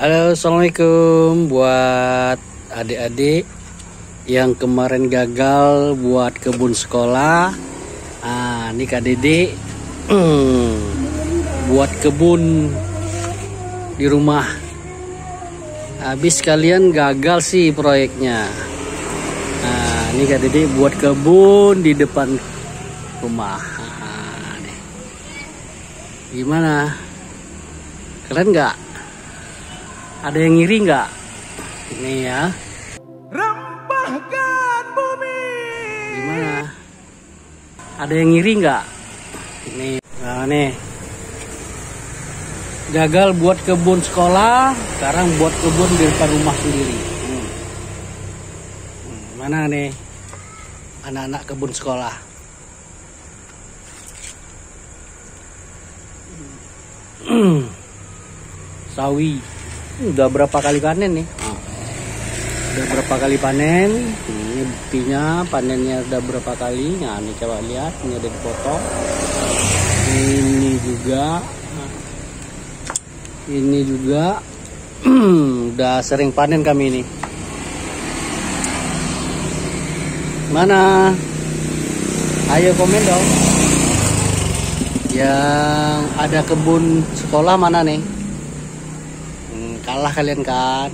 Halo, assalamualaikum buat adik-adik yang kemarin gagal buat kebun sekolah. Ini Kak Dede buat kebun di rumah. Habis kalian gagal sih proyeknya. Ini Kak Dede buat kebun di depan rumah. Nih. Gimana? Keren nggak? Ada yang ngiri nggak? Ini ya. Rempahkan bumi. Gimana? Ada yang ngiri nggak? Ini. Nah nih. Gagal buat kebun sekolah, sekarang buat kebun di depan rumah sendiri. Mana nih anak-anak kebun sekolah? Sawi. Udah berapa kali panen nih? Udah berapa kali panen? Ini buktinya panennya udah berapa kali? Nah, ini coba lihat, ini ada dipotong. Ini juga. Ini juga. Udah sering panen kami ini. Mana? Ayo komen dong. Yang ada kebun sekolah mana nih? Kalah kalian kan?